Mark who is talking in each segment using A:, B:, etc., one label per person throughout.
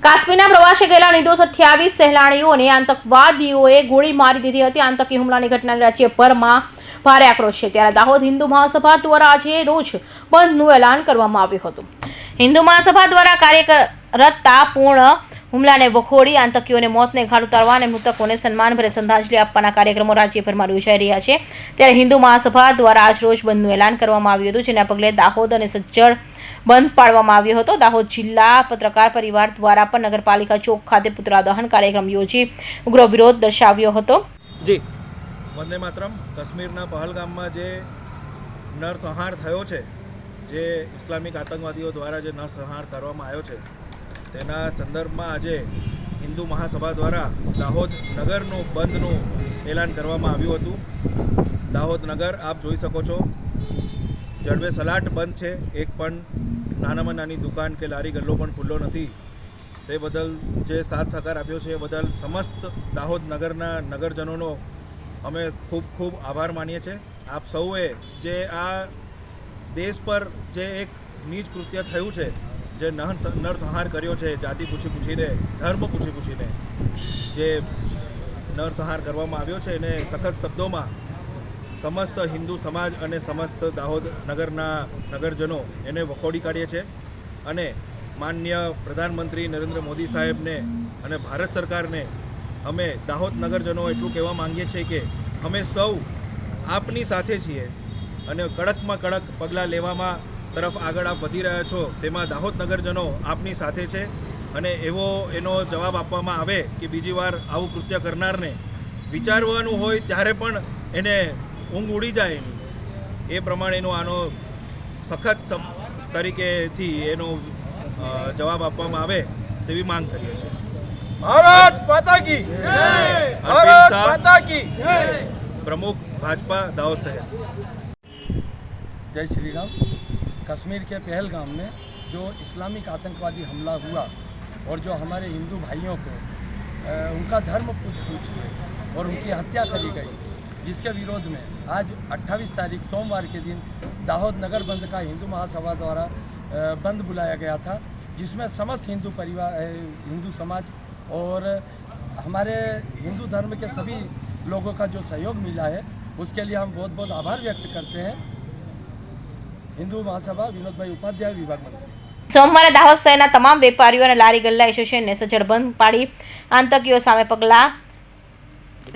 A: કાશ્મીરના પ્રવાસે ગયેલા નિર્દોષ 28 સહેલાણીઓને આતંકવાદીઓએ ગોળી મારી દીધી હતી। આતંકી હુમલાની ઘટનાને રાજ્યભરમાં ભારે આક્રોશ છે। ત્યારે દાહોદ હિન્દુ મહાસભા દ્વારા આજે રોજ બંધનું એલાન કરવામાં આવ્યું હતું। હિન્દુ મહાસભા દ્વારા કાર્યરતતા પૂર્ણ હુમલાને વખોડી આતંકીઓને મોતને ઘાટ ઉતારવા અને મૃતકોને સન્માનભરે શ્રદ્ધાંજલિ આપવાના કાર્યક્રમો રાજ્યભરમાં યોજાઈ રહ્યા છે। ત્યારે હિન્દુ મહાસભા દ્વારા આજ રોજ બંધનું એલાન કરવામાં આવ્યું હતું, જેના પગલે દાહોદ અને સજ્જડ બંધ પાડવામાં આવ્યો હતો। દાહોદ જિલ્લા પત્રકાર પરિવાર દ્વારા પણ નગરપાલિકા ચોક ખાતે પુતળા દહન કાર્યક્રમ યોજી ઉગ્ર વિરોધ દર્શાવ્યો હતો।
B: જી વંદે માતરમ। કાશ્મીરના પહલગામમાં જે નરસંહાર થયો છે, જે ઇસ્લામિક આતંકવાદીઓ દ્વારા જે નરસંહાર કરવામાં આવ્યો છે, તેના સંદર્ભમાં આજે હિન્દુ મહાસભા દ્વારા દાહોદ નગરનું બંધનું એલાન કરવામાં આવ્યું હતું। દાહોદ નગર આપ જોઈ શકો છો, જડબે સલાટ બંધ છે। એક પણ નાનામાં નાની દુકાન કે લારી ગલ્લો પણ ખુલ્લો નથી। તે બદલ જે સાથ સહકાર આપ્યો છે એ બદલ સમસ્ત દાહોદ નગરના નગરજનોનો અમે ખૂબ ખૂબ આભાર માનીએ છીએ। આપ સૌએ જે આ દેશ પર જે એક નીચ કૃત્ય થયું છે, જે નરસંહાર કર્યો છે, જાતિ પૂછીને, ધર્મ પૂછીને જે નરસંહાર કરવામાં આવ્યો છે, એને સખત શબ્દોમાં સમસ્ત હિન્દુ સમાજ અને સમસ્ત દાહોદ નગરના નગરજનો એને વખોડી કાઢીએ છીએ અને માનનીય પ્રધાનમંત્રી નરેન્દ્ર મોદી સાહેબને અને ભારત સરકારને અમે દાહોદ નગરજનો એટલું કહેવા માંગીએ છીએ કે અમે સૌ આપની સાથે છીએ અને કડકમાં કડક પગલાં લેવામાં તરફ આગળ આપ વધી રહ્યા છો, તેમાં દાહોદ નગરજનો આપની સાથે છે અને એનો જવાબ આપવામાં આવે કે બીજી વાર આવું કૃત્ય કરનારને વિચારવાનું હોય ત્યારે પણ એને ઊંઘ ઉડી જાય એ પ્રમાણેનો આનો સખત તરીકેથી એનો જવાબ આપવામાં આવે તેવી માંગ કરીએ છીએ।
C: ભારત માતા કી જય, ભારત માતા કી જય।
B: प्रमुख भाजपा दाहोद शहर।
D: जय श्री राम। कश्मीर के पहलगाम में जो इस्लामिक आतंकवादी हमला हुआ और जो हमारे हिंदू भाइयों को उनका धर्म पूछ के और उनकी हत्या करी गई, जिसके विरोध में आज 28 तारीख सोमवार के दिन दाहोद नगर बंद का हिंदू महासभा द्वारा बंद बुलाया गया था, जिसमें समस्त हिंदू परिवार, हिंदू समाज और हमारे हिंदू धर्म के सभी लोगों का जो सहयोग मिला है, उसके लिए हम बहुत बहुत आभार व्यक्त करते हैं। हिंदू महासभा विनोदभाई उपाध्याय विभाग मंत्री।
A: સોમવારે દાહોદ શહેરના તમામ વેપારીઓ અને લારી ગલ્લા એસોસિએશનને સજ્જડ બંધ પાડી આતંકીઓ સામે પગલાં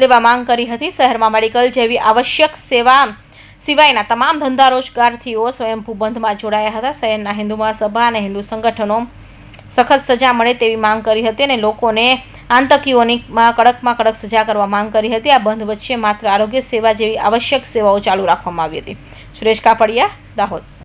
A: લેવા માંગ કરી હતી। શહેરમાં મેડિકલ જેવી આવશ્યક સેવા સિવાયના તમામ ધંધા રોજગારથીઓ સ્વયંભૂ બંધમાં જોડાયા હતા। શહેરના હિન્દુ મહાસભા અને હિન્દુ સંગઠનો સખત સજા મળે તેવી માંગ કરી હતી અને લોકોને આતંકીઓની કડકમાં કડક સજા કરવા માંગ કરી હતી। આ બંધ વચ્ચે માત્ર આરોગ્ય સેવા જેવી આવશ્યક સેવાઓ ચાલુ રાખવામાં આવી હતી। સુરેશ કાપડિયા, દાહોદ।